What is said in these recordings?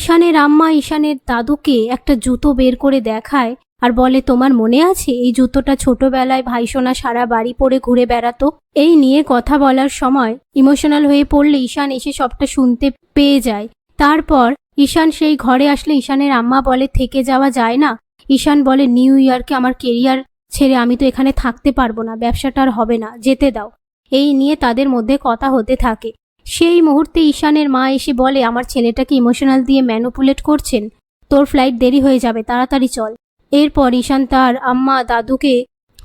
ঈশানের আম্মা ঈশানের দাদুকে একটা জুতো বের করে দেখায় আর বলে, তোমার মনে আছে এই জুতোটা ছোটবেলায় ভাইসোনা সারা বাড়ি পরে ঘুরে বেড়াতো? এই নিয়ে কথা বলার সময় ইমোশনাল হয়ে পড়লে ঈশান এসে সবটা শুনতে পেয়ে যায়। তারপর ঈশান সেই ঘরে আসলে ঈশানের আম্মা বলে, থেকে যাওয়া যায় না? ঈশান বলে, নিউ ইয়র্কে আমার কেরিয়ার ছেড়ে আমি তো এখানে থাকতে পারবো না, ব্যবসাটা আর হবে না, যেতে দাও। এই নিয়ে তাদের মধ্যে কথা হতে থাকে। সেই মুহূর্তে ঈশানের মা এসে বলে, আমার ছেলেটাকে ইমোশনাল দিয়ে ম্যানুপুলেট করছেন, তোর ফ্লাইট দেরি হয়ে যাবে, তাড়াতাড়ি চল। এরপর ঈশান তার আম্মা দাদুকে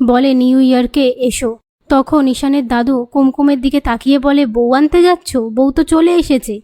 বলে, নিউ ইয়র্কে এসো। তখন ঈশানের দাদু কুমকুমের দিকে তাকিয়ে বলে, বউ আনতে যাচ্ছ? বউ তো চলে এসেছে।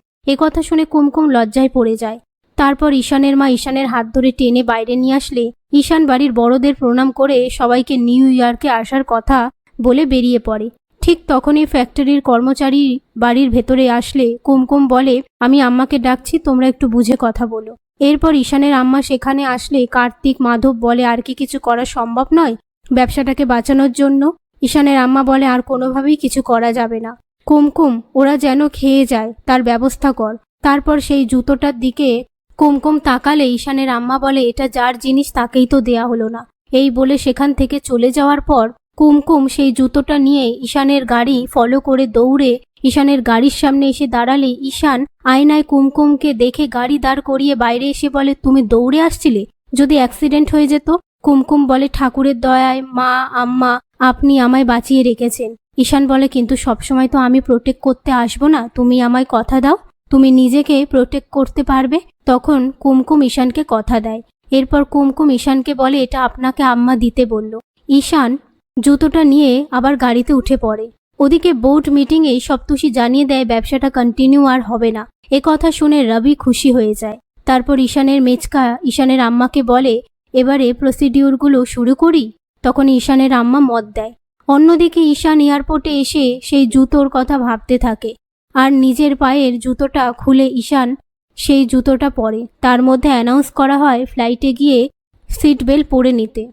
কথা শুনে কুমকুম লজ্জায় পড়ে যায়। তারপর ঈশানের মা ঈশানের হাত ধরে টেনে বাইরে নিয়ে আসলে ঈশান বাড়ির বড়দের প্রণাম করে সবাইকে নিউ ইয়র্কে আসার কথা বলে বেরিয়ে পড়ে। ঠিক তখনই ফ্যাক্টরির কর্মচারী বাড়ির ভেতরে আসলে কুমকুম বলে, আমি আম্মাকে ডাকছি, তোমরা একটু বুঝে কথা বলো। এরপর ঈশানের আম্মা সেখানে আসলে কার্তিক মাধব বলে, আর কি কিছু করা সম্ভব নয় ব্যবসাটাকে বাঁচানোর জন্য? ঈশানের আম্মা বলে, আর কোনোভাবেই কিছু করা যাবে না। কুমকুম, ওরা যেন খেয়ে যায় তার ব্যবস্থা কর। তারপর সেই জুতোটার দিকে কুমকুম তাকালে ঈশানের আম্মা বলে, এটা যার জিনিস তাকেই তো দেয়া হলো না। এই বলে সেখান থেকে চলে যাওয়ার পর কুমকুম সেই জুতোটা নিয়ে ঈশানের গাড়ি ফলো করে দৌড়ে ঈশানের গাড়ির সামনে এসে দাঁড়ালে ঈশান আয়নায় কুমকুমকে দেখে গাড়ি দাঁড় করিয়ে বাইরে এসে বলে, তুমি দৌড়ে আসছিলে? যদি অ্যাক্সিডেন্ট হয়ে যেত? কুমকুম বলে, ঠাকুরের দয়ায় মা, আম্মা, আপনি আমায় বাঁচিয়ে রেখেছেন। ঈশান বলে, কিন্তু সবসময় তো আমি প্রোটেক্ট করতে আসবো না, তুমি আমায় কথা দাও তুমি নিজেকে প্রোটেক্ট করতে পারবে। তখন কুমকুম ঈশানকে কথা দেয়। এরপর কুমকুম ঈশানকে বলে, এটা আপনাকে আম্মা দিতে বলল। ঈশান জুতোটা নিয়ে আবার গাড়িতে উঠে পড়ে। ওদিকে বোর্ড মিটিংয়ে সপ্তষী জানিয়ে দেয় ব্যবসাটা কন্টিনিউ আর হবে না। কথা শুনে রবি খুশি হয়ে যায়। তারপর ঈশানের মেচকা ঈশানের আম্মাকে বলে, এবারে প্রসিডিউরগুলো শুরু করি। তখন ঈশানের আম্মা মত দেয়। অন্যদিকে ঈশান এয়ারপোর্টে এসে সেই জুতোর কথা ভাবতে থাকে আর নিজের পায়ের জুতোটা খুলে ঈশান সেই জুতোটা পরে। তার মধ্যে অ্যানাউন্স করা হয় ফ্লাইটে গিয়ে সিট বেল্ট পরে নিতে।